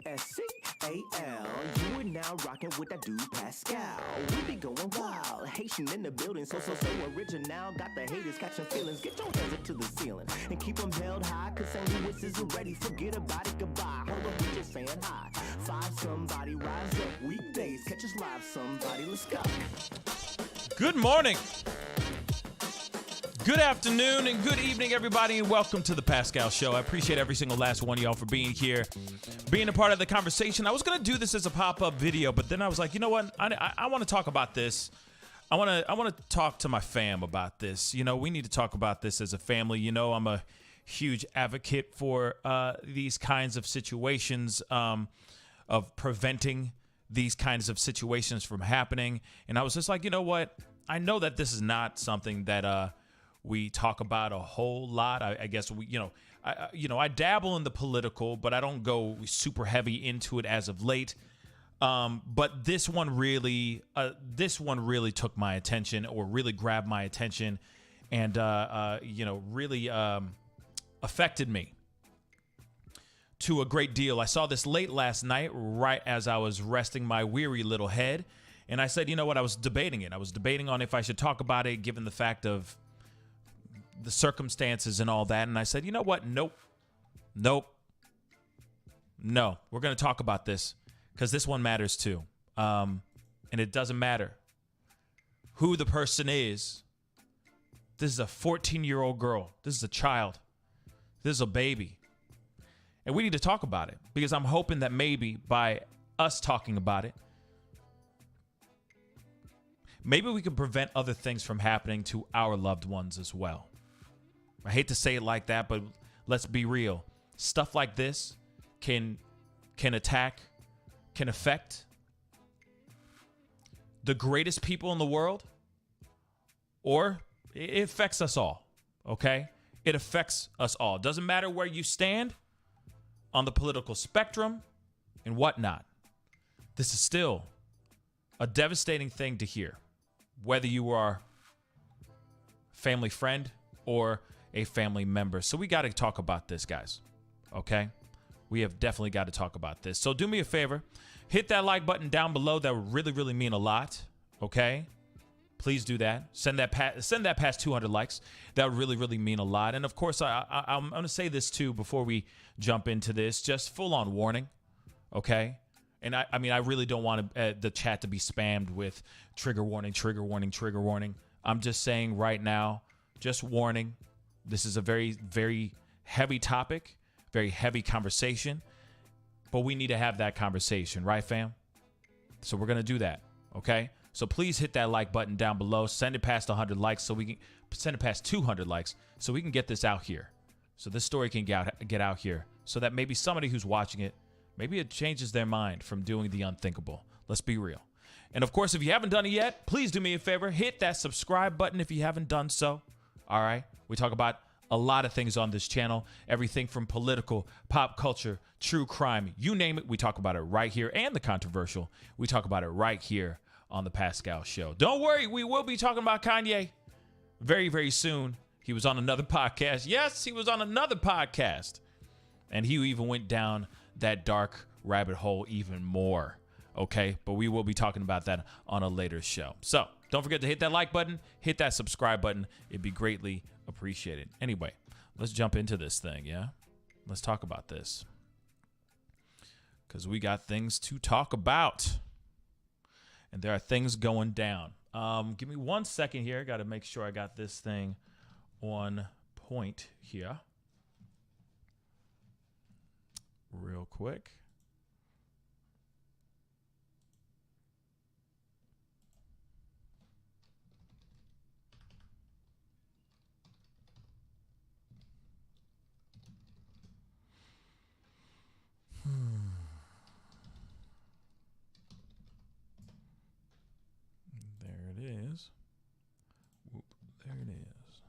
Pascal. You are now rocking with that dude Pascal. We be going wild, Haitian in the building, so original. Got the haters catching feelings. Get your hands up to the ceiling and keep them held high. Cause St. Louis isn't ready. Forget about it, goodbye. Hold up, we just saying hi. Five somebody, rise up. Weekdays, catch us live. Somebody, let's go. Good morning. Good afternoon and good evening, everybody, and welcome to the Pascal Show. I appreciate every single last one of y'all for being here, being a part of the conversation. I was going to do this as a pop-up video, but then I was like, you know what? I want to talk about this. I want to talk to my fam about this. You know, we need to talk about this as a family. You know, I'm a huge advocate for these kinds of situations, of preventing these kinds of situations from happening. And I was just like, you know what? I know that this is not something that we talk about a whole lot. I guess I dabble in the political, but I don't go super heavy into it as of late. But this one really took my attention, or really grabbed my attention, and really affected me to a great deal. I saw this late last night, right as I was resting my weary little head, and I said, you know what? I was debating it. I was debating on if I should talk about it, given the fact of the circumstances and all that. And I said, you know what? No, we're going to talk about this because this one matters too. And it doesn't matter who the person is. This is a 14-year-old girl. This is a child. This is a baby. And we need to talk about it because I'm hoping that maybe by us talking about it, maybe we can prevent other things from happening to our loved ones as well. I hate to say it like that, but let's be real. Stuff like this can affect the greatest people in the world, or it affects us all, okay? It affects us all. It doesn't matter where you stand on the political spectrum and whatnot. This is still a devastating thing to hear, whether you are a family friend or a family member. So we got to talk about this, guys. Okay? We have definitely got to talk about this. So do me a favor. Hit that like button down below. That would really, really mean a lot. Okay? Please do that. Send that past 200 likes. That would really, really mean a lot. And of course, I'm going to say this too before we jump into this. Just full-on warning. Okay? And I really don't want the chat to be spammed with trigger warning, trigger warning, trigger warning. I'm just saying right now, just warning. This is a very, very heavy topic, very heavy conversation, but we need to have that conversation, right, fam? So we're going to do that, okay? So please hit that like button down below. Send it past 100 likes so we can send it past 200 likes so we can get this out here. So this story can get out here so that maybe somebody who's watching it, maybe it changes their mind from doing the unthinkable. Let's be real. And of course, if you haven't done it yet, please do me a favor. Hit that subscribe button if you haven't done so. All right? We talk about a lot of things on this channel. Everything from political, pop culture, true crime, you name it, we talk about it right here. And the controversial, we talk about it right here on the Pascal Show. Don't worry, we will be talking about Kanye very, very soon. He was on another podcast. Yes, he was on another podcast. And he even went down that dark rabbit hole even more. Okay, but we will be talking about that on a later show. So don't forget to hit that like button, hit that subscribe button. It'd be greatly appreciated. Anyway, let's jump into this thing, yeah? Let's talk about this. Because we got things to talk about. And there are things going down. Give me 1 second here. Got to make sure I got this thing on point here. Real quick. There it is. Whoop, there it is.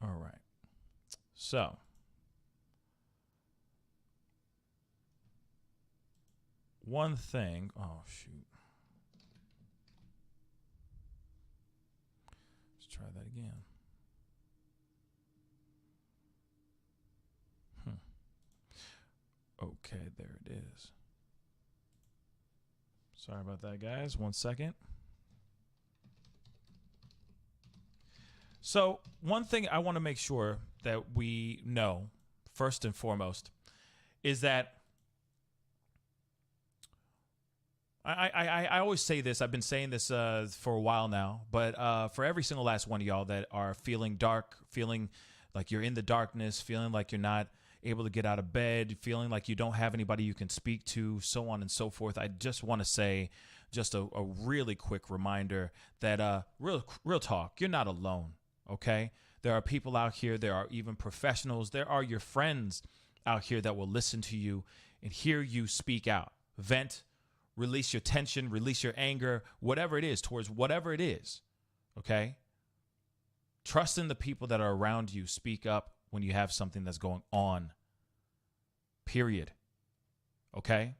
All right. So, one thing. Oh, shoot. Let's try that again. Okay, there it is. Sorry about that, guys. 1 second. So one thing I want to make sure that we know, first and foremost, is that I always say this. I've been saying this for a while now, but for every single last one of y'all that are feeling dark, feeling like you're in the darkness, feeling like you're not able to get out of bed, feeling like you don't have anybody you can speak to, so on and so forth, I just want to say just a really quick reminder that real talk, you're not alone, okay? There are people out here, there are even professionals, there are your friends out here that will listen to you and hear you speak out, vent, release your tension, release your anger, whatever it is, towards whatever it is, okay? Trust in the people that are around you. Speak up when you have something that's going on, period, okay?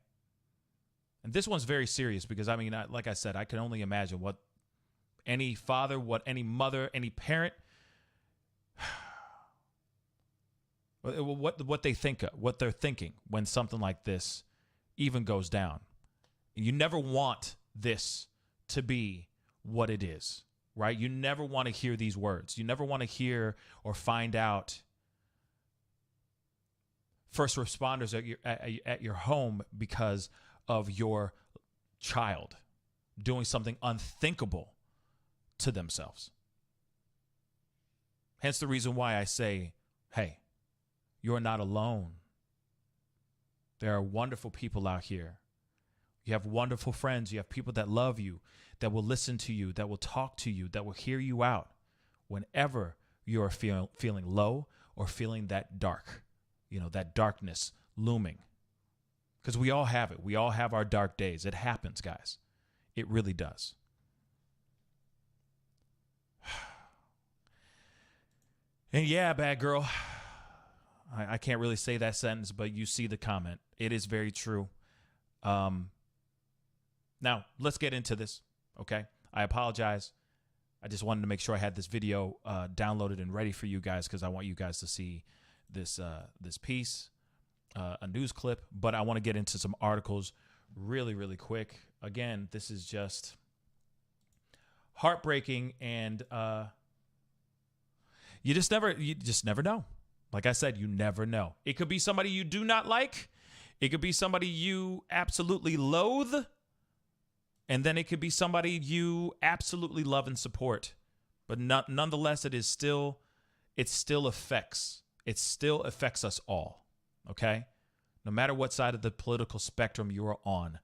And this one's very serious because, I mean, like I said, I can only imagine what any father, what any mother, any parent, what they think of, what they're thinking when something like this even goes down. You never want this to be what it is, right? You never want to hear these words. You never want to hear or find out first responders at your home because of your child doing something unthinkable to themselves. Hence the reason why I say, hey, you're not alone. There are wonderful people out here. You have wonderful friends. You have people that love you, that will listen to you, that will talk to you, that will hear you out whenever you are feeling low or feeling that dark, that darkness looming. Because we all have it. We all have our dark days. It happens, guys. It really does. And yeah, bad girl. I can't really say that sentence, but you see the comment. It is very true. Now, let's get into this, okay? I apologize. I just wanted to make sure I had this video downloaded and ready for you guys because I want you guys to see this piece, a news clip. But I want to get into some articles really, really quick. Again, this is just heartbreaking, and you just never know. Like I said, you never know. It could be somebody you do not like. It could be somebody you absolutely loathe. And then it could be somebody you absolutely love and support. But nonetheless, it still affects us all, okay? No matter what side of the political spectrum you are on,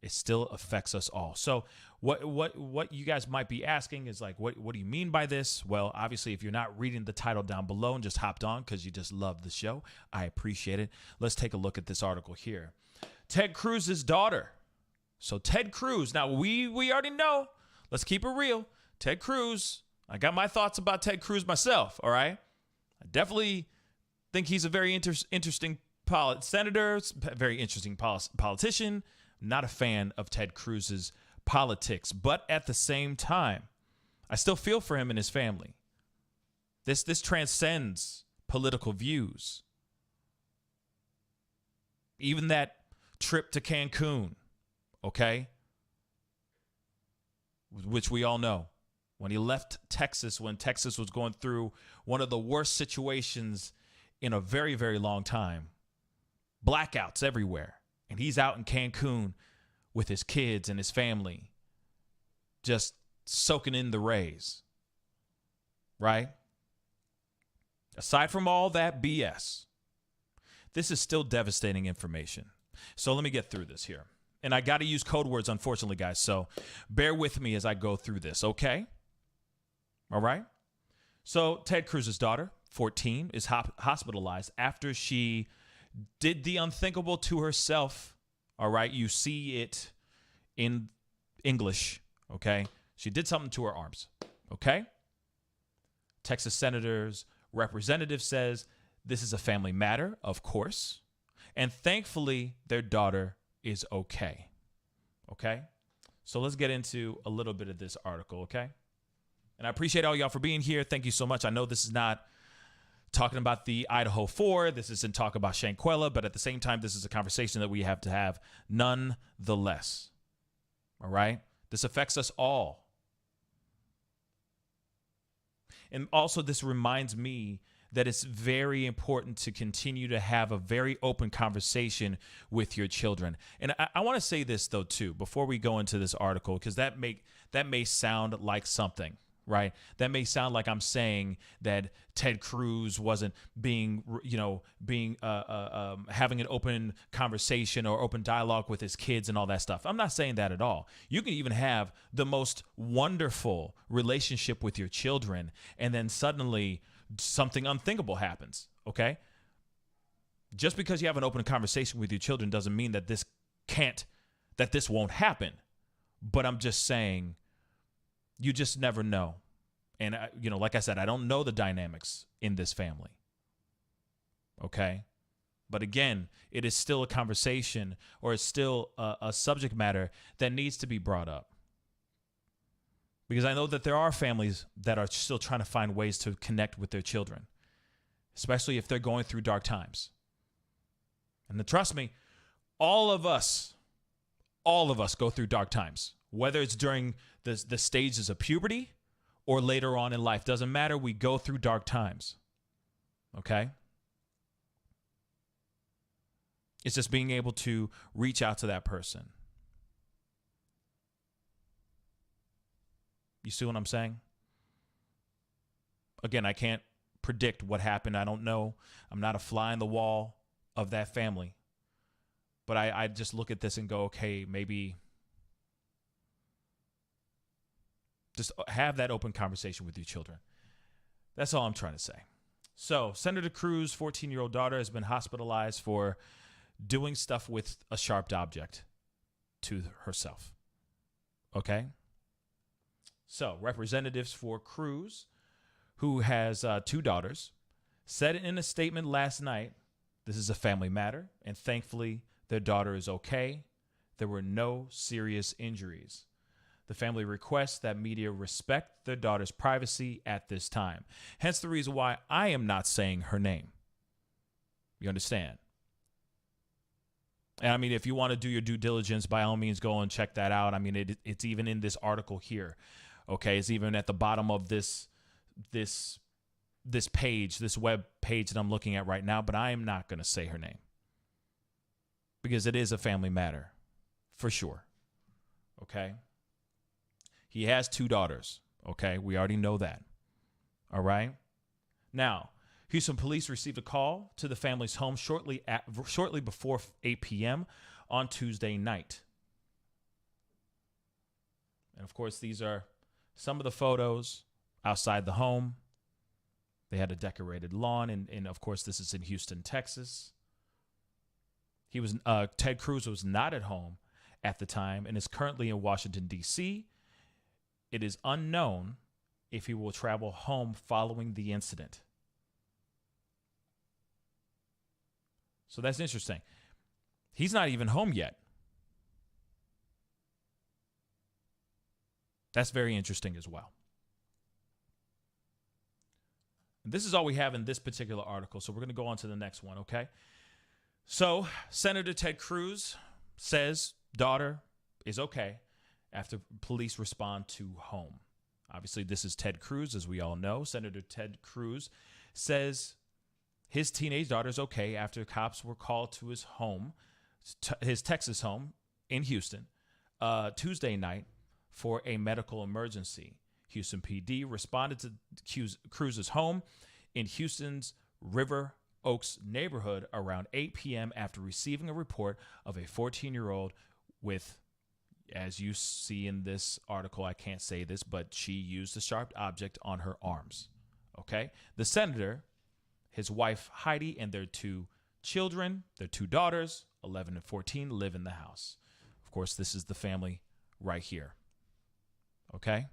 it still affects us all. So what you guys might be asking is like, what do you mean by this? Well, obviously, if you're not reading the title down below and just hopped on because you just love the show, I appreciate it. Let's take a look at this article here. Ted Cruz's daughter. So Ted Cruz, now we already know, let's keep it real. Ted Cruz, I got my thoughts about Ted Cruz myself, all right? I definitely think he's a very interesting senator, very interesting politician. Not a fan of Ted Cruz's politics, but at the same time, I still feel for him and his family. This transcends political views. Even that trip to Cancun, okay? Which we all know. When he left Texas, when Texas was going through one of the worst situations in a very, very long time. Blackouts everywhere. And he's out in Cancun with his kids and his family, just soaking in the rays, right? Aside from all that BS, this is still devastating information. So let me get through this here. And I got to use code words, unfortunately, guys. So bear with me as I go through this, okay? All right? So Ted Cruz's daughter, 14, is hospitalized after she did the unthinkable to herself. All right? You see it in English, okay? She did something to her arms, okay? Texas Senator's representative says this is a family matter, of course. And thankfully, their daughter is okay. Okay? So let's get into a little bit of this article, okay? And I appreciate all y'all for being here. Thank you so much. I know this is not talking about the Idaho 4. This isn't talk about Shanquella, but at the same time, this is a conversation that we have to have nonetheless. All right? This affects us all. And also, this reminds me that it's very important to continue to have a very open conversation with your children. And I want to say this, though, too, before we go into this article, because that may sound like something, right? That may sound like I'm saying that Ted Cruz wasn't having an open conversation or open dialogue with his kids and all that stuff. I'm not saying that at all. You can even have the most wonderful relationship with your children, and then suddenly something unthinkable happens, okay? Just because you have an open conversation with your children doesn't mean that this won't happen. But I'm just saying, you just never know. And, like I said, I don't know the dynamics in this family. Okay? But again, it is still a conversation, or it's still a subject matter that needs to be brought up. Because I know that there are families that are still trying to find ways to connect with their children, especially if they're going through dark times. And trust me, all of us go through dark times, whether it's during the stages of puberty or later on in life. Doesn't matter. We go through dark times. Okay? It's just being able to reach out to that person. You see what I'm saying? Again, I can't predict what happened. I don't know. I'm not a fly in the wall of that family. But I just look at this and go, okay, maybe just have that open conversation with your children. That's all I'm trying to say. So, Senator Cruz's 14-year-old daughter has been hospitalized for doing stuff with a sharp object to herself. Okay? So, representatives for Cruz, who has 2 daughters, said in a statement last night, this is a family matter, and thankfully their daughter is okay. There were no serious injuries. The family requests that media respect their daughter's privacy at this time. Hence the reason why I am not saying her name. You understand? And I mean, if you want to do your due diligence, by all means, go and check that out. I mean, it's even in this article here. Okay, it's even at the bottom of this page, this web page that I'm looking at right now, but I am not going to say her name because it is a family matter for sure. Okay? He has 2 daughters. Okay? We already know that. All right? Now, Houston police received a call to the family's home shortly before 8 p.m. on Tuesday night. And of course, these are some of the photos outside the home. They had a decorated lawn, and of course, this is in Houston, Texas. Ted Cruz was not at home at the time and is currently in Washington, D.C. It is unknown if he will travel home following the incident. So that's interesting. He's not even home yet. That's very interesting as well. And this is all we have in this particular article, so we're going to go on to the next one, okay? So, Senator Ted Cruz says daughter is okay after police respond to home. Obviously, this is Ted Cruz, as we all know. Senator Ted Cruz says his teenage daughter is okay after cops were called to his home, his Texas home in Houston, Tuesday night for a medical emergency. Houston PD responded to Cruz's home in Houston's River Oaks neighborhood around 8 p.m. after receiving a report of a 14-year-old with, as you see in this article, I can't say this, but she used a sharp object on her arms. Okay? The senator, his wife Heidi, and their 2 children, their 2 daughters, 11 and 14, live in the house. Of course, this is the family right here. Okay?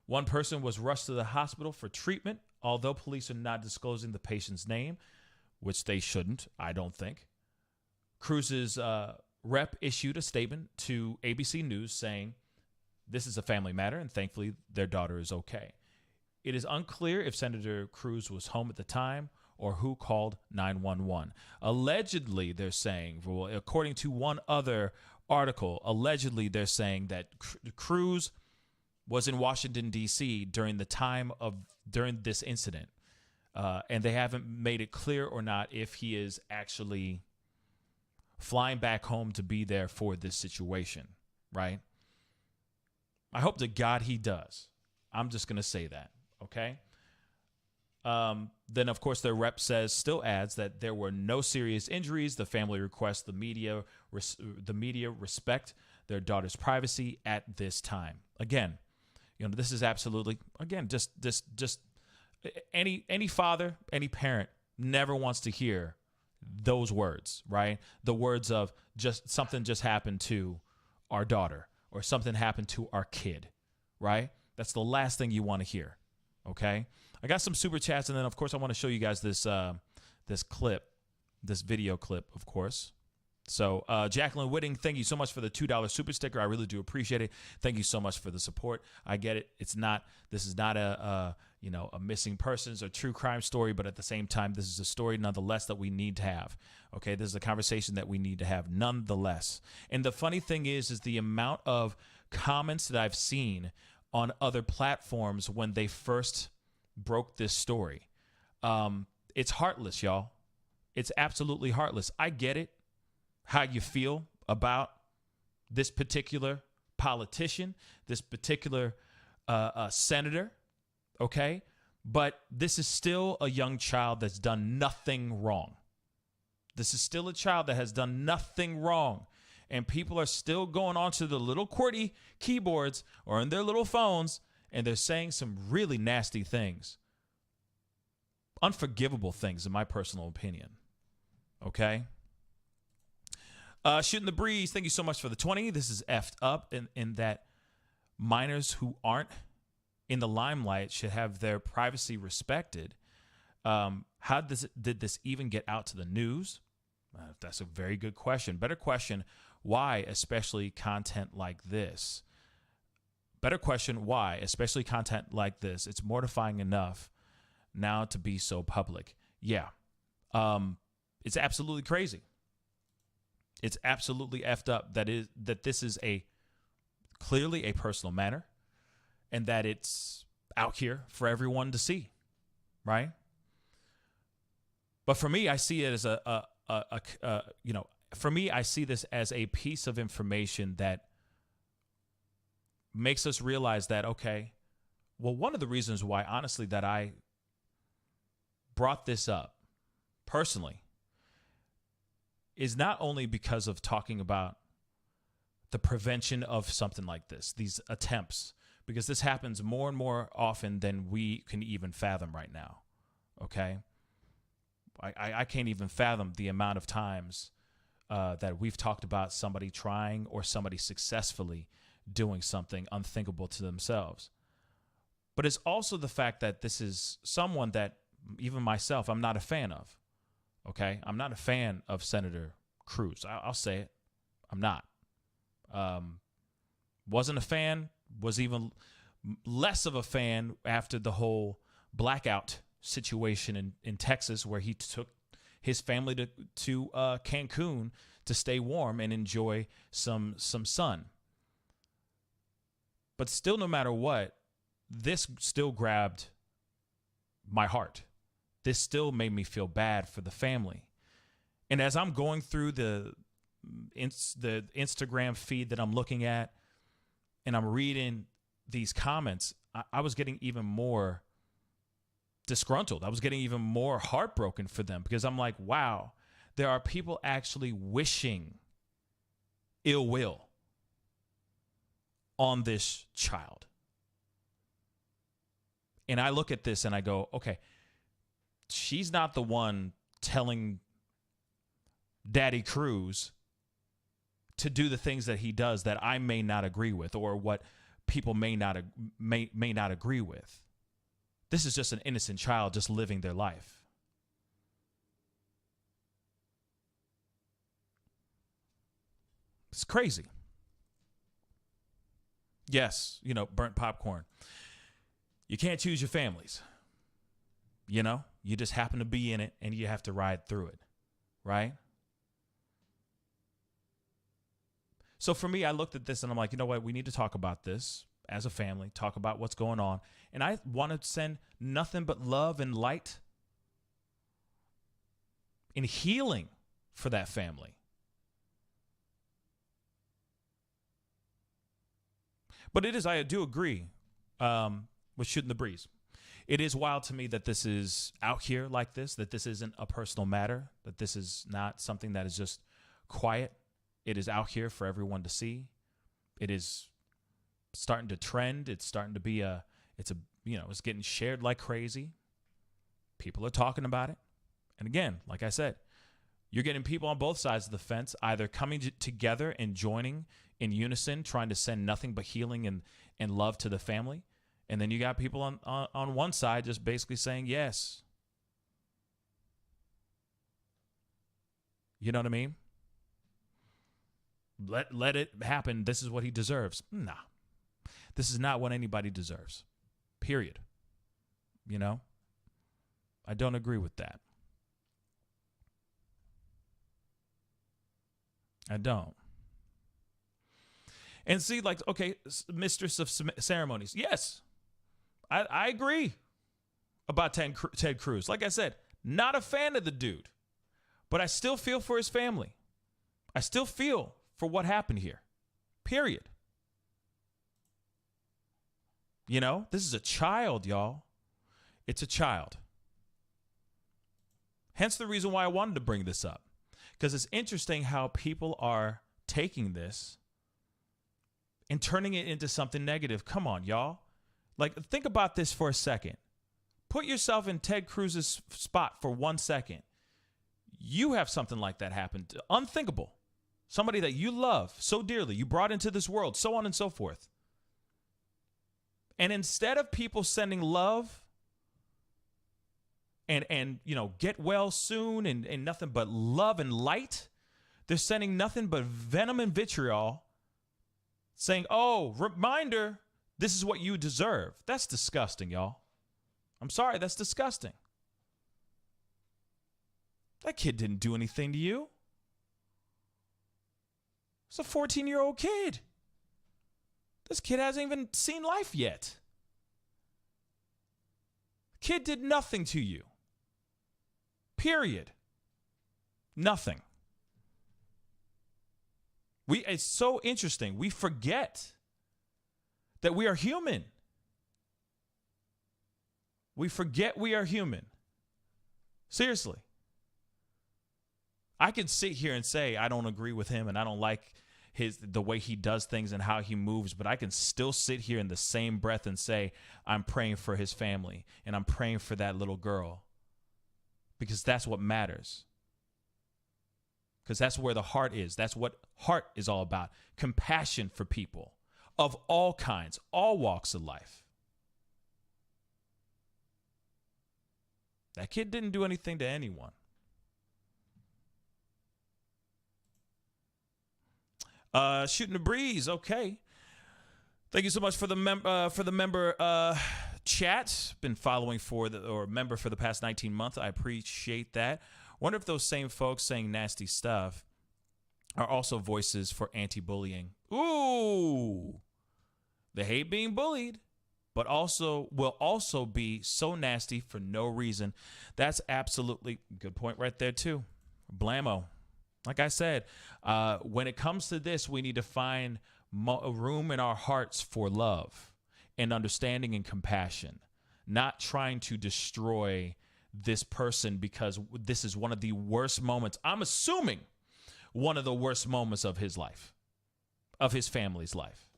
One person was rushed to the hospital for treatment, although police are not disclosing the patient's name, which they shouldn't, I don't think. Cruz's rep issued a statement to ABC News saying this is a family matter, and thankfully their daughter is okay. It is unclear if Senator Cruz was home at the time or who called 911. Allegedly, they're saying, well, according to one other article, allegedly they're saying that Cruz was in Washington, D.C. during this incident. And they haven't made it clear or not if he is actually flying back home to be there for this situation, right? I hope to God he does. I'm just going to say that, okay? Then, of course, their rep still adds that there were no serious injuries. The family requests the media respect their daughter's privacy at this time. Again, this is absolutely, again, just any father, any parent never wants to hear those words, right? The words of something just happened to our daughter or something happened to our kid, right? That's the last thing you want to hear, okay? I got some super chats, and then, of course, I want to show you guys this video clip, of course. So, Jacqueline Whitting, thank you so much for the $2 super sticker. I really do appreciate it. Thank you so much for the support. I get it. This is not a missing persons or true crime story, but at the same time, this is a story nonetheless that we need to have. Okay, this is a conversation that we need to have nonetheless. And the funny thing is the amount of comments that I've seen on other platforms when they first broke this story. It's heartless, y'all. It's absolutely heartless. I get it. How you feel about this particular politician, this particular senator, okay? But this is still a young child that's done nothing wrong. This is still a child that has done nothing wrong. And people are still going onto the little QWERTY keyboards or in their little phones, and they're saying some really nasty things. Unforgivable things, in my personal opinion. Okay? Shooting the Breeze, thank you so much for the 20. This is effed up in that minors who aren't in the limelight should have their privacy respected. How did this even get out to the news? That's a very good question. Better question, why especially content like this? Better question, why especially content like this? It's mortifying enough now to be so public. Yeah. It's absolutely crazy. It's absolutely effed up that this is clearly a personal matter and that it's out here for everyone to see, right? But for me, I see it as I see this as a piece of information that makes us realize that, okay, well, one of the reasons why, honestly, that I brought this up personally is not only because of talking about the prevention of something like this, these attempts, because this happens more and more often than we can even fathom right now, okay? I can't even fathom the amount of times that we've talked about somebody trying or somebody successfully doing something unthinkable to themselves. But it's also the fact that this is someone that even myself, I'm not a fan of. Okay, I'm not a fan of Senator Cruz. I'll say it. I'm not. Wasn't a fan. Was even less of a fan after the whole blackout situation in Texas, where he took his family to Cancun to stay warm and enjoy some sun. But still, no matter what, this still grabbed my heart. This still made me feel bad for the family. And as I'm going through the Instagram feed that I'm looking at, and I'm reading these comments, I was getting even more disgruntled. I was getting even more heartbroken for them, because I'm like, wow, there are people actually wishing ill will on this child. And I look at this and I go, okay, she's not the one telling Daddy Cruz to do the things that he does that I may not agree with, or what people may not agree with. This is just an innocent child just living their life. It's crazy. Yes, burnt popcorn. You can't choose your families. You just happen to be in it and you have to ride through it, right? So for me, I looked at this and I'm like, you know what? We need to talk about this as a family, talk about what's going on. And I want to send nothing but love and light and healing for that family. But I do agree with shooting the breeze. It is wild to me that this is out here like this, that this isn't a personal matter, that this is not something that is just quiet. It is out here for everyone to see. It is starting to trend. It's starting to be it's getting shared like crazy. People are talking about it. And again, like I said, you're getting people on both sides of the fence either coming together and joining in unison, trying to send nothing but healing and love to the family. And then you got people on one side just basically saying yes. You know what I mean? Let it happen. This is what he deserves. Nah. This is not what anybody deserves. Period. I don't agree with that. I don't. And see, okay, mistress of ceremonies. Yes, I agree about Ted Cruz. Like I said, not a fan of the dude, but I still feel for his family. I still feel for what happened here. Period. This is a child, y'all. It's a child. Hence the reason why I wanted to bring this up. Because it's interesting how people are taking this and turning it into something negative. Come on, y'all. Think about this for a second. Put yourself in Ted Cruz's spot for 1 second. You have something like that happen. Unthinkable. Somebody that you love so dearly, you brought into this world, so on and so forth. And instead of people sending love and get well soon and nothing but love and light, they're sending nothing but venom and vitriol, saying, oh, reminder, this is what you deserve. That's disgusting, y'all. I'm sorry, that's disgusting. That kid didn't do anything to you. It's a 14-year-old kid. This kid hasn't even seen life yet. Kid did nothing to you. Period. Nothing. It's so interesting. We forget that we are human. We forget we are human. Seriously. I could sit here and say I don't agree with him and I don't like the way he does things and how he moves, but I can still sit here in the same breath and say I'm praying for his family and I'm praying for that little girl, because that's what matters. Because that's where the heart is. That's what heart is all about. Compassion for people of all kinds, all walks of life. That kid didn't do anything to anyone. Shooting the breeze, okay. Thank you so much for the member chat. Been following member for the past 19 months. I appreciate that. Wonder if those same folks saying nasty stuff are also voices for anti-bullying. Ooh, they hate being bullied, but will also be so nasty for no reason. That's absolutely good point right there too. Blammo. Like I said, when it comes to this, we need to find a room in our hearts for love and understanding and compassion, not trying to destroy this person because this is one of the worst moments. I'm assuming one of the worst moments of his life, of his family's life.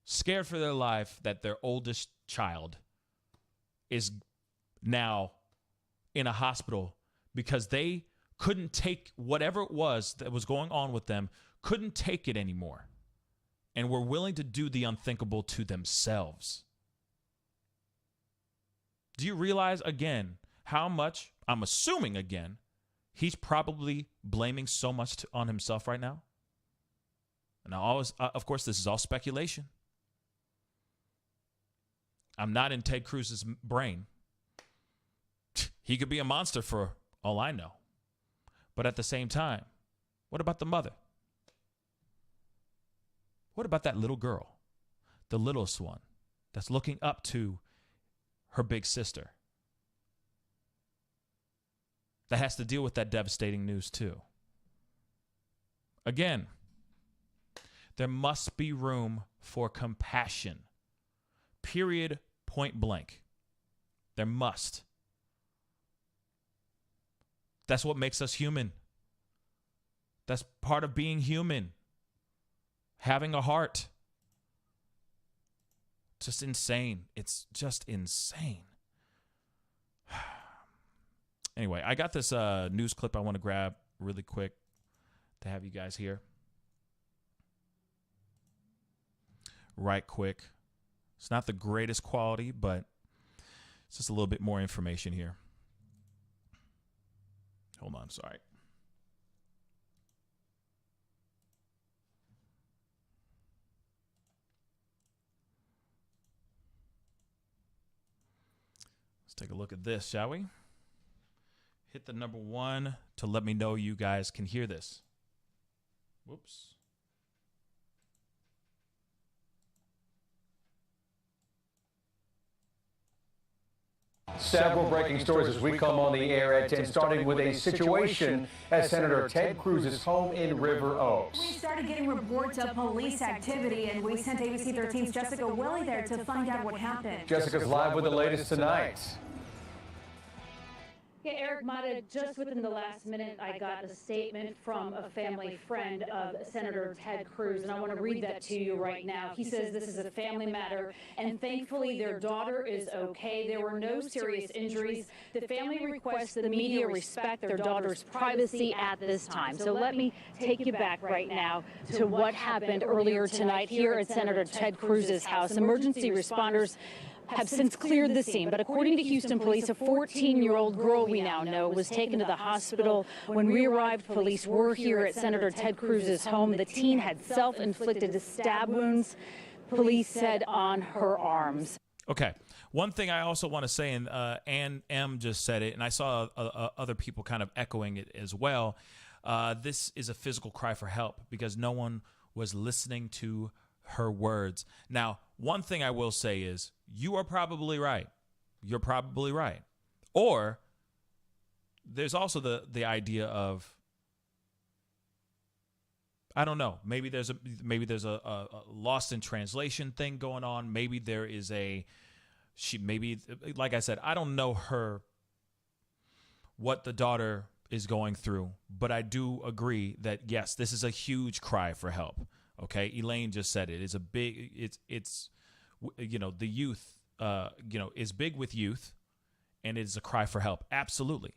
Scared for their life that their oldest child is now in a hospital because they couldn't take whatever it was that was going on with them, couldn't take it anymore, and were willing to do the unthinkable to themselves. Do you realize, again, how much, I'm assuming, again, he's probably blaming so much on himself right now? And of course, this is all speculation. I'm not in Ted Cruz's brain. He could be a monster for all I know. But at the same time, what about the mother? What about that little girl, the littlest one, that's looking up to her big sister, that has to deal with that devastating news too? Again, there must be room for compassion. Period, point blank. There must. That's what makes us human. That's part of being human. Having a heart. Just insane. It's just insane. Anyway, I got this news clip I want to grab really quick to have you guys hear. Right quick. It's not the greatest quality, but it's just a little bit more information here. Hold on, sorry. Let's take a look at this, shall we? Hit the number 1 to let me know you guys can hear this. Whoops. Several breaking stories as we come on the air at 10, starting with a situation at Senator Ted Cruz's home in River Oaks. We started getting reports of police activity, and we sent ABC 13's Jessica Willie there to find out what happened. Jessica's live with the latest tonight. Yeah, Eric Mata, just within the last minute, I got a statement from a family friend of Senator Ted Cruz, and I want to read that to you right now. He says this is a family matter, and thankfully their daughter is okay. There were no serious injuries. The family requests the media respect their daughter's privacy at this time. So let me take you back right now to what happened earlier tonight here at Senator Ted Cruz's house. Emergency responders have since cleared the scene, but according to Houston police, a 14-year-old girl we now know was taken to the hospital. When we arrived, police were here at Senator Ted Cruz's home. The teen had self-inflicted stab wounds, police said, on her arms. Okay. One thing I also want to say, and Ann M. just said it, and I saw other people kind of echoing it as well. This is a physical cry for help because no one was listening to her words. Now, one thing I will say is you are probably right. You're probably right. Or there's also the idea of, I don't know, maybe there's a lost in translation thing going on. Maybe there is like I said, I don't know what the daughter is going through, but I do agree that yes, this is a huge cry for help. Okay, Elaine just said it. It's a big. It's the youth. Is big with youth, and it is a cry for help. Absolutely.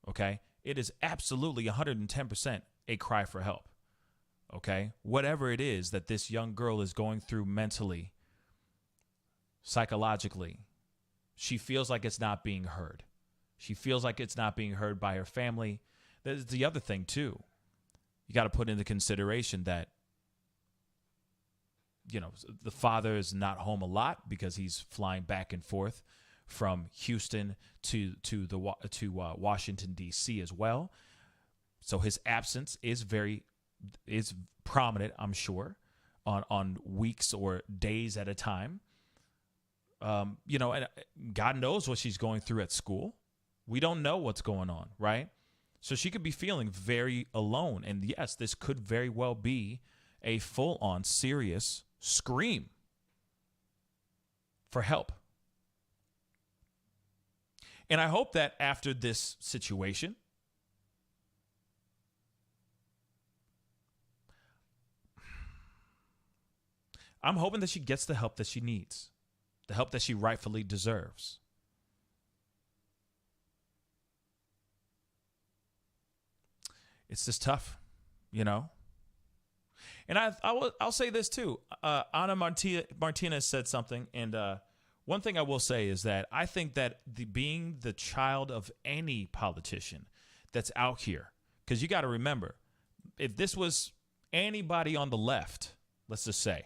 Okay, it is absolutely 110% a cry for help. Okay, whatever it is that this young girl is going through mentally, psychologically, she feels like it's not being heard. She feels like it's not being heard by her family. There's the other thing too. You got to put into consideration that. The father is not home a lot because he's flying back and forth from Houston to Washington, D.C. as well. So his absence is prominent, I'm sure, on weeks or days at a time. And God knows what she's going through at school. We don't know what's going on, right? So she could be feeling very alone. And yes, this could very well be a full-on serious scream for help. And I hope that after this situation, I'm hoping that she gets the help that she needs, the help that she rightfully deserves. It's just tough, And I'll say this too. Ana Martinez said something, and one thing I will say is that I think that being the child of any politician that's out here, because you got to remember, if this was anybody on the left, let's just say,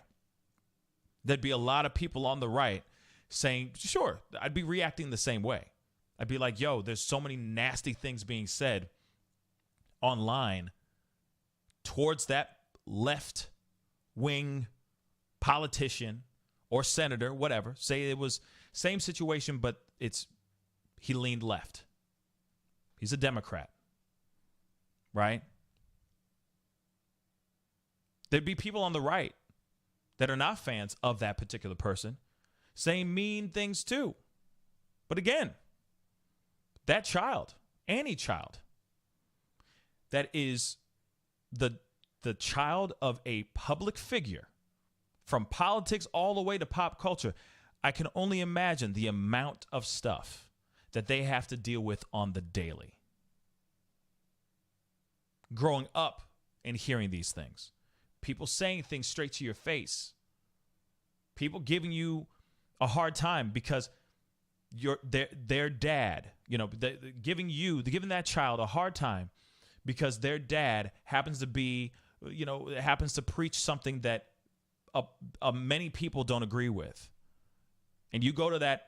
there'd be a lot of people on the right saying, sure, I'd be reacting the same way. I'd be like, yo, there's so many nasty things being said online towards that left-wing politician or senator, whatever. Say it was same situation, but he leaned left. He's a Democrat, right? There'd be people on the right that are not fans of that particular person saying mean things too. But again, that child, any child that is the child of a public figure, from politics all the way to pop culture, I can only imagine the amount of stuff that they have to deal with on the daily. Growing up and hearing these things. People saying things straight to your face. People giving you a hard time because their dad, giving that child a hard time because their dad happens to preach something that many people don't agree with. And you go to that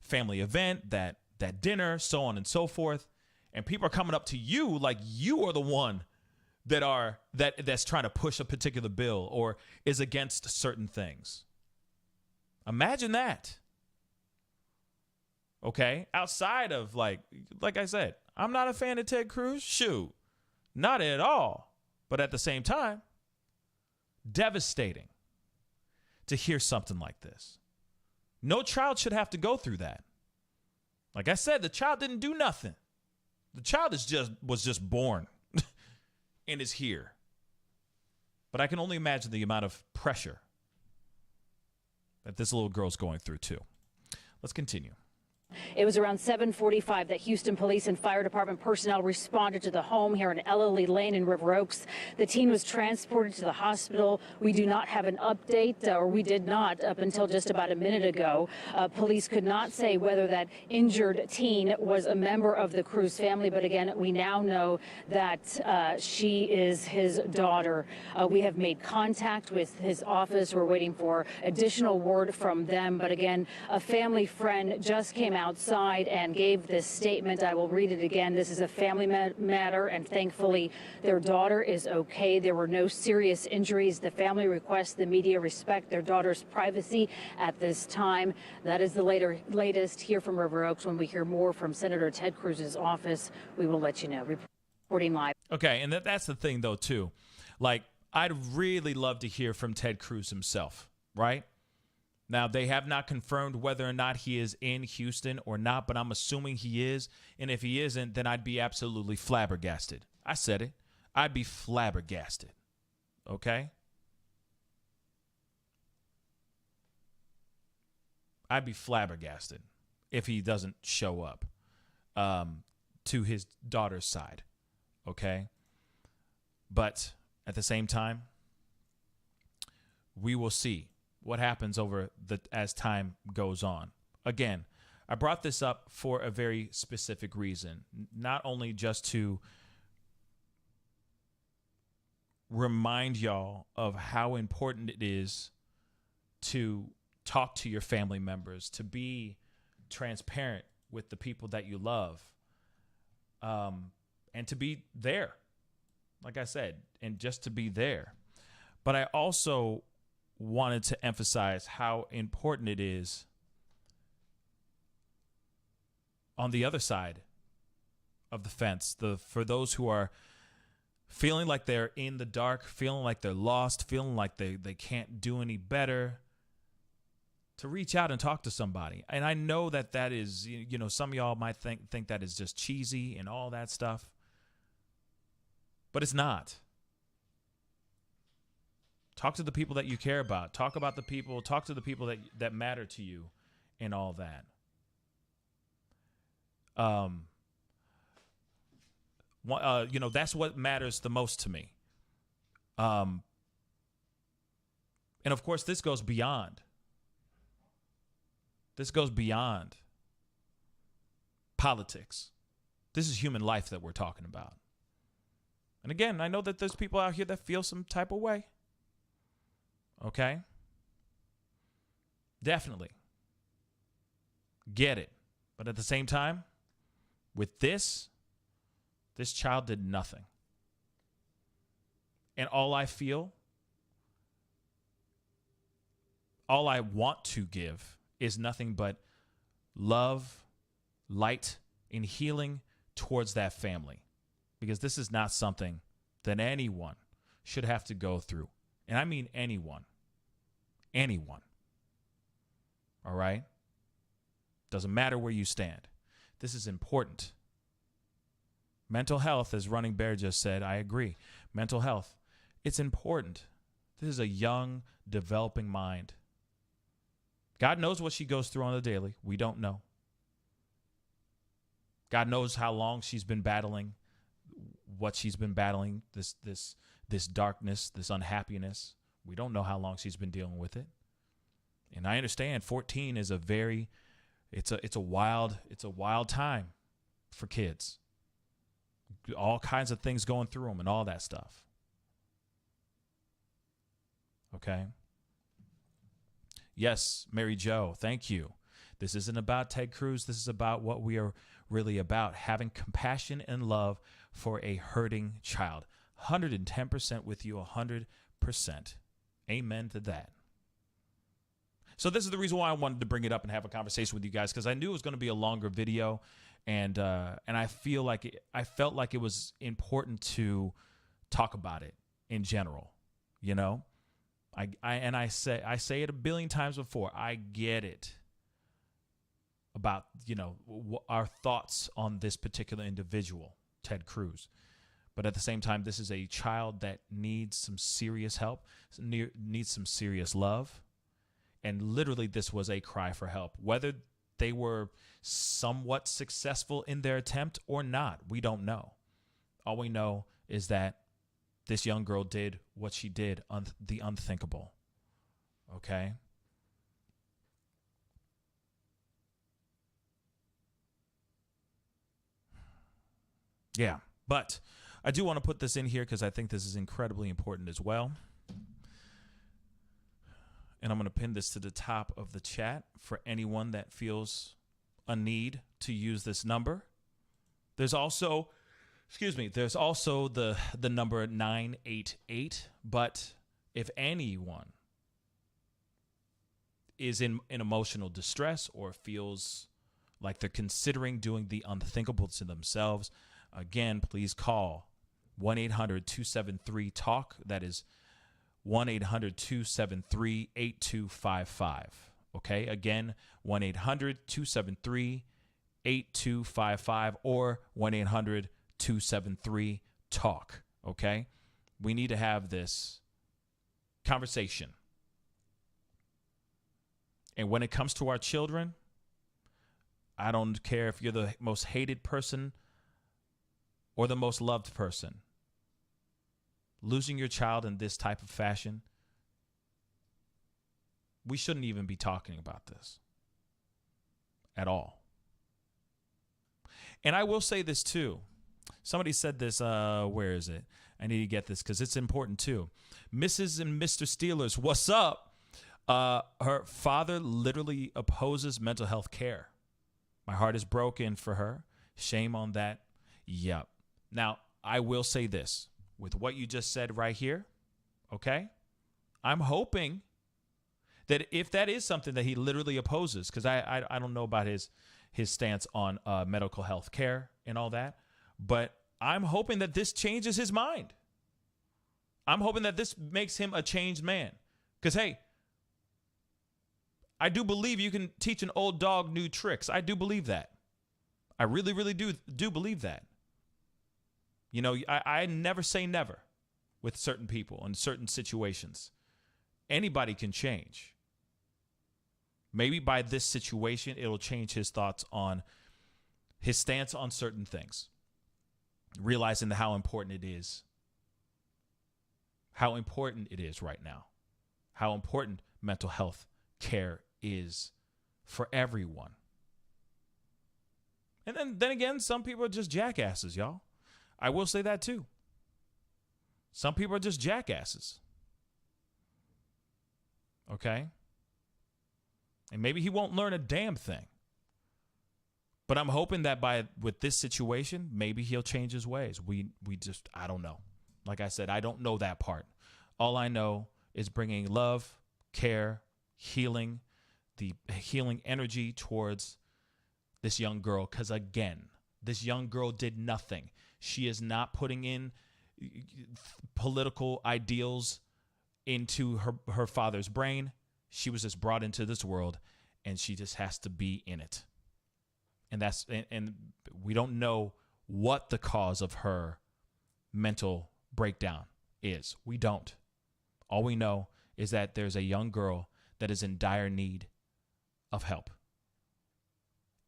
family event, that dinner, so on and so forth, and people are coming up to you like you are the one that's trying to push a particular bill or is against certain things. Imagine that. Okay? Outside of like I said, I'm not a fan of Ted Cruz. Shoot. Not at all. But at the same time, devastating to hear something like this. No child should have to go through that. Like I said, the child didn't do nothing. The child was just born and is here. But I can only imagine the amount of pressure that this little girl's going through too. Let's continue. It was around 7:45 that Houston police and fire department personnel responded to the home here in Ellery Lane in River Oaks. The teen was transported to the hospital. We do not have an update, or we did not up until just about a minute ago. Police could not say whether that injured teen was a member of the Cruz family, but again, we now know that she is his daughter. We have made contact with his office. We're waiting for additional word from them, but again, a family friend just came outside and gave this statement. I will read it again. This is a family matter, and thankfully their daughter is okay. There were no serious injuries. The family requests the media respect their daughter's privacy at this time. That is the latest here from River Oaks. When we hear more from Senator Ted Cruz's office, we will let you know. Reporting live. Okay, and that's the thing though too. Like, I'd really love to hear from Ted Cruz himself, right? Now, they have not confirmed whether or not he is in Houston or not, but I'm assuming he is. And if he isn't, then I'd be absolutely flabbergasted. I said it. I'd be flabbergasted. Okay? I'd be flabbergasted if he doesn't show up to his daughter's side. Okay? But at the same time, we will see what happens as time goes on. Again, I brought this up for a very specific reason, not only just to remind y'all of how important it is to talk to your family members, to be transparent with the people that you love, and to be there, like I said, and just to be there. But I also wanted to emphasize how important it is on the other side of the fence, for those who are feeling like they're in the dark, feeling like they're lost, feeling like they can't do any better, to reach out and talk to somebody. And I know that is, some of y'all might think that is just cheesy and all that stuff, but it's not. Talk to the people that you care about. Talk to the people that matter to you and all that. That's what matters the most to me. And of course, this goes beyond. This goes beyond politics. This is human life that we're talking about. And again, I know that there's people out here that feel some type of way. Okay? Definitely. Get it. But at the same time, with this child did nothing. And all I want to give is nothing but love, light, and healing towards that family. Because this is not something that anyone should have to go through. And I mean anyone. Anyone. All right? Doesn't matter where you stand. This is important. Mental health, as Running Bear just said, I agree. Mental health, it's important. This is a young, developing mind. God knows what she goes through on the daily. We don't know. God knows how long she's been battling, what she's been battling, this darkness, this unhappiness. We don't know how long she's been dealing with it. And I understand 14 is it's a wild time for kids. All kinds of things going through them and all that stuff. Okay? Yes, Mary Jo, thank you. This isn't about Ted Cruz. This is about what we are really about, having compassion and love for a hurting child. 110% with you, 100%. Amen to that. So this is the reason why I wanted to bring it up and have a conversation with you guys, because I knew it was going to be a longer video, and I felt like it was important to talk about it in general. You know, I say it a billion times before. I get it about, you know, our thoughts on this particular individual, Ted Cruz. But at the same time, this is a child that needs some serious help, needs some serious love. And literally, this was a cry for help. Whether they were somewhat successful in their attempt or not, we don't know. All we know is that this young girl did what she did, the unthinkable. Okay? Yeah, but I do want to put this in here because I think this is incredibly important as well. And I'm going to pin this to the top of the chat for anyone that feels a need to use this number. There's also, the number 988. But if anyone is in emotional distress or feels like they're considering doing the unthinkable to themselves, again, please call 1-800-273-TALK. That is 1-800-273-8255. Okay, again, 1-800-273-8255 or 1-800-273-TALK. Okay, we need to have this conversation. And when it comes to our children, I don't care if you're the most hated person or the most loved person. Losing your child in this type of fashion, we shouldn't even be talking about this at all. And I will say this too. Somebody said this, where is it? I need to get this because it's important too. Mrs. and Mr. Steelers, what's up? Her father literally opposes mental health care. My heart is broken for her. Shame on that. Yep. Now, I will say this. With what you just said right here, okay? I'm hoping that if that is something that he literally opposes, because I don't know about his stance on medical health care and all that, but I'm hoping that this changes his mind. I'm hoping that this makes him a changed man. Because, hey, I do believe you can teach an old dog new tricks. I do believe that. I really, really do believe that. You know, I never say never with certain people in certain situations. Anybody can change. Maybe by this situation, it'll change his thoughts on his stance on certain things. Realizing how important it is. How important it is right now. How important mental health care is for everyone. And then again, some people are just jackasses, y'all. I will say that too. Some people are just jackasses. Okay? And maybe he won't learn a damn thing. But I'm hoping that with this situation, maybe he'll change his ways. I don't know. Like I said, I don't know that part. All I know is bringing love, care, healing, the healing energy towards this young girl. Because again, this young girl did nothing. She is not putting in political ideals into her father's brain. She was just brought into this world, and she just has to be in it. And we don't know what the cause of her mental breakdown is. We don't. All we know is that there's a young girl that is in dire need of help.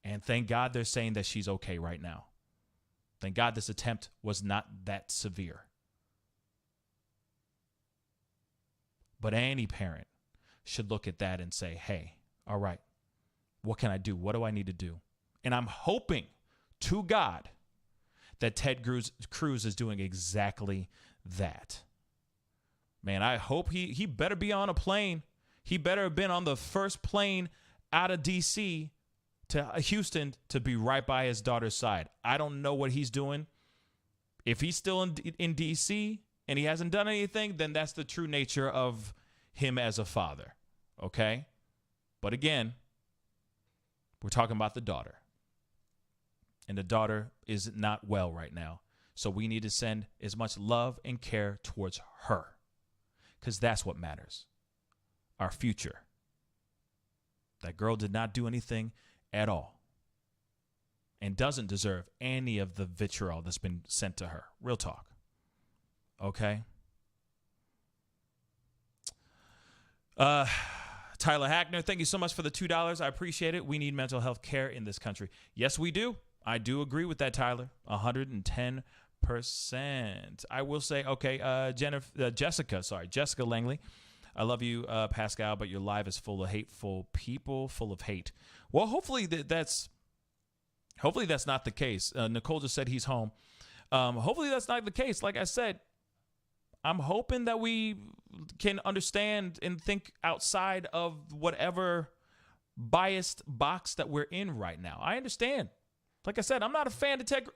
And thank God they're saying that she's okay right now. Thank God this attempt was not that severe. But any parent should look at that and say, hey, all right, what can I do? What do I need to do? And I'm hoping to God that Ted Cruz is doing exactly that. Man, I hope he better be on a plane. He better have been on the first plane out of D.C. to Houston to be right by his daughter's side. I don't know what he's doing. If he's still in D.C. and he hasn't done anything, then that's the true nature of him as a father. Okay? But again, we're talking about the daughter. And the daughter is not well right now. So we need to send as much love and care towards her. Because that's what matters. Our future. That girl did not do anything at all. And doesn't deserve any of the vitriol that's been sent to her. Real talk. Okay? Tyler Hackner, thank you so much for the $2. I appreciate it. We need mental health care in this country. Yes, we do. I do agree with that, Tyler. 110%. I will say, okay, Jessica Langley. I love you, Pascal, but your live is full of hateful people, full of hate. Well, hopefully that's not the case. Nicole just said he's home. Hopefully that's not the case. Like I said, I'm hoping that we can understand and think outside of whatever biased box that we're in right now. I understand. Like I said, I'm not a fan of Ted.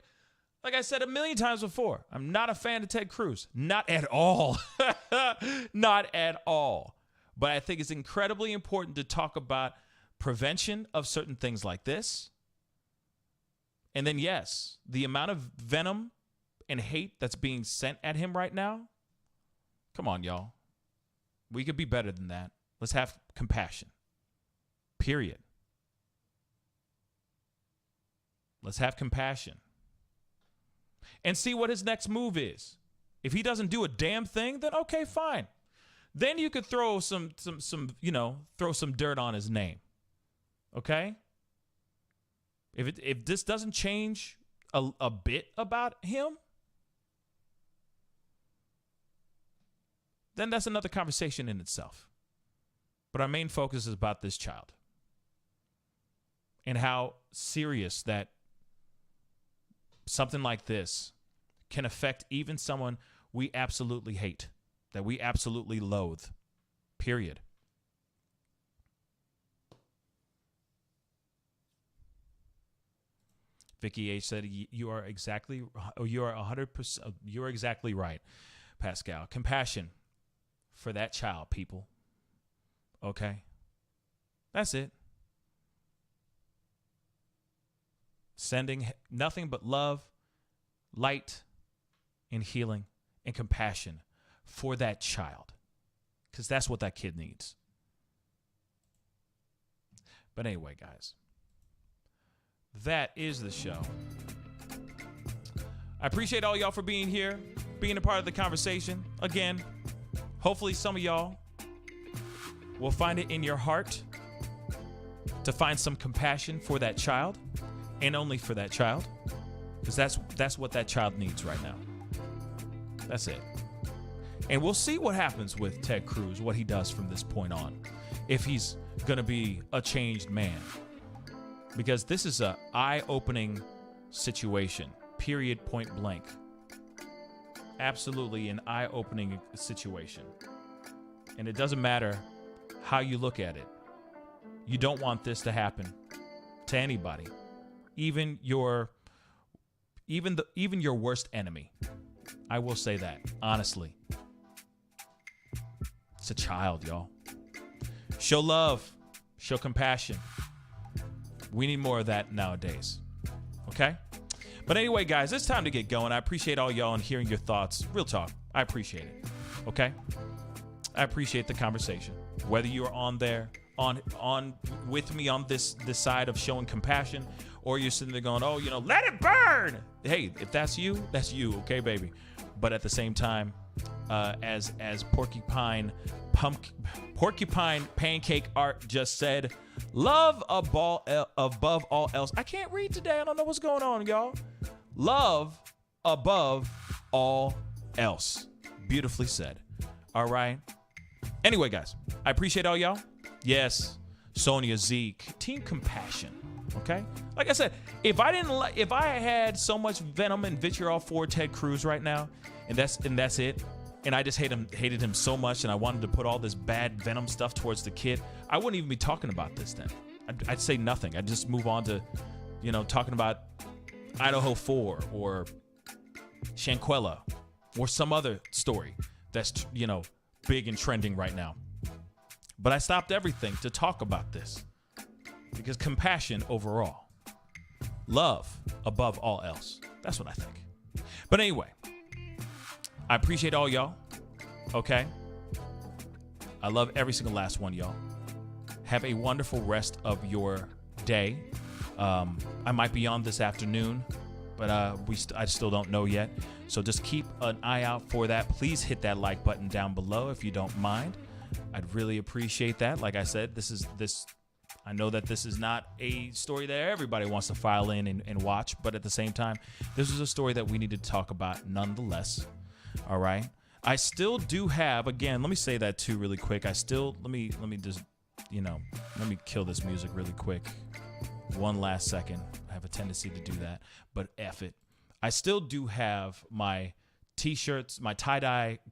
Like I said a million times before, I'm not a fan of Ted Cruz. Not at all. Not at all. But I think it's incredibly important to talk about prevention of certain things like this. And then, yes, the amount of venom and hate that's being sent at him right now. Come on, y'all. We could be better than that. Let's have compassion. Period. Let's have compassion. And see what his next move is. If he doesn't do a damn thing, then okay, fine. Then you could throw some dirt on his name. Okay? If this doesn't change a bit about him, then that's another conversation in itself. But our main focus is about this child and how serious that something like this can affect even someone we absolutely hate, that we absolutely loathe, period. Vicky H said, you are exactly 100%, you're exactly right, Pascal. Compassion for that child, people. Okay? That's it. Sending nothing but love, light, and healing and compassion for that child. Because that's what that kid needs. But anyway, guys, that is the show. I appreciate all y'all for being here, being a part of the conversation. Again, hopefully some of y'all will find it in your heart to find some compassion for that child, and only for that child, because that's what that child needs right now. That's it. And we'll see what happens with Ted Cruz, what he does from this point on, if he's going to be a changed man. Because this is an eye-opening situation, period, point blank. Absolutely an eye-opening situation. And it doesn't matter how you look at it. You don't want this to happen to anybody. even your worst enemy. I will say that, honestly. It's a child, y'all. Show love. Show compassion. We need more of that nowadays. Okay? But anyway, guys, it's time to get going. I appreciate all y'all and hearing your thoughts. Real talk. I appreciate it. Okay? I appreciate the conversation. Whether you're on there, on with me on this side of showing compassion, or you're sitting there going, oh, let it burn. Hey, if that's you, okay, baby. But at the same time, as Porcupine Pancake Art just said, love above all else. I can't read today. I don't know what's going on, y'all. Love above all else. Beautifully said. All right. Anyway, guys, I appreciate all y'all. Yes, Sonia, Zeke, Team Compassion. Okay. Like I said, if I had so much venom and vitriol for Ted Cruz right now, and that's it, and I just hated him so much, and I wanted to put all this bad venom stuff towards the kid, I wouldn't even be talking about this then. I'd say nothing. I'd just move on to, talking about Idaho 4 or Shanquella or some other story that's, big and trending right now. But I stopped everything to talk about this because compassion overall, love above all else. That's what I think. But anyway, I appreciate all y'all. Okay. I love every single last one, y'all. Have a wonderful rest of your day. I might be on this afternoon, but I still don't know yet. So just keep an eye out for that. Please hit that like button down below if you don't mind. I'd really appreciate that. Like I said, I know that this is not a story that everybody wants to file in and watch, but at the same time, this is a story that we need to talk about nonetheless. All right. I still do have, again, let me say that too really quick. Let me just, let me kill this music really quick. One last second. I have a tendency to do that, but F it. I still do have my t-shirts, my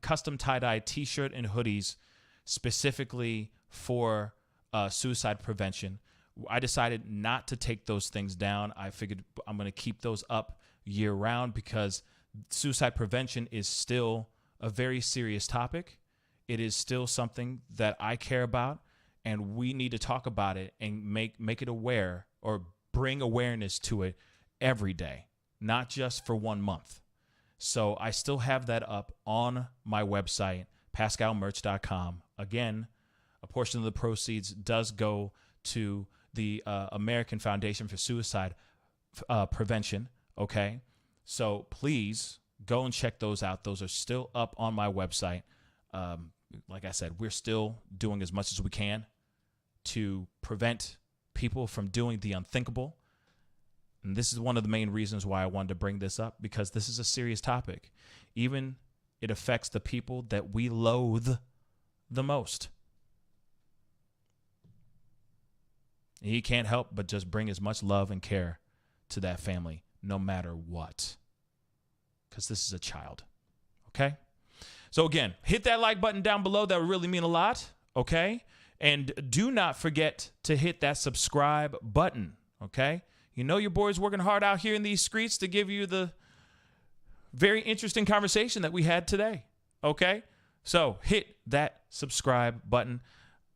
custom tie-dye t-shirt and hoodies specifically for suicide prevention. I decided not to take those things down. I figured I'm going to keep those up year round because suicide prevention is still a very serious topic. It is still something that I care about, and we need to talk about it and make it aware or bring awareness to it every day, not just for 1 month. So I still have that up on my website, pascalmerch.com. Again, a portion of the proceeds does go to the American Foundation for Suicide Prevention. Okay. So please go and check those out. Those are still up on my website. Like I said, we're still doing as much as we can to prevent people from doing the unthinkable. And this is one of the main reasons why I wanted to bring this up, because this is a serious topic. Even it affects the people that we loathe the most. And he can't help but just bring as much love and care to that family, no matter what. Because this is a child. Okay? So again, hit that like button down below. That would really mean a lot. Okay? And do not forget to hit that subscribe button. Okay? You know your boy's working hard out here in these streets to give you the very interesting conversation that we had today. Okay? So hit that subscribe button.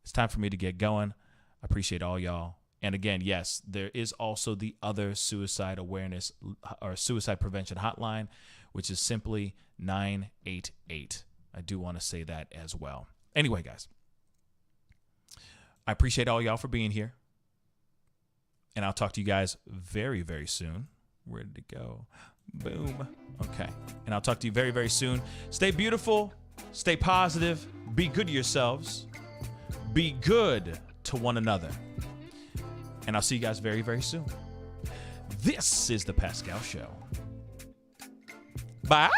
It's time for me to get going. I appreciate all y'all. And again, yes, there is also the other suicide awareness or suicide prevention hotline, which is simply 988. I do want to say that as well. Anyway, guys, I appreciate all y'all for being here. And I'll talk to you guys very, very soon. Where did it go? Boom. Okay. And I'll talk to you very, very soon. Stay beautiful. Stay positive. Be good to yourselves. Be good to one another. And I'll see you guys very, very soon. This is The Pascal Show. Bye.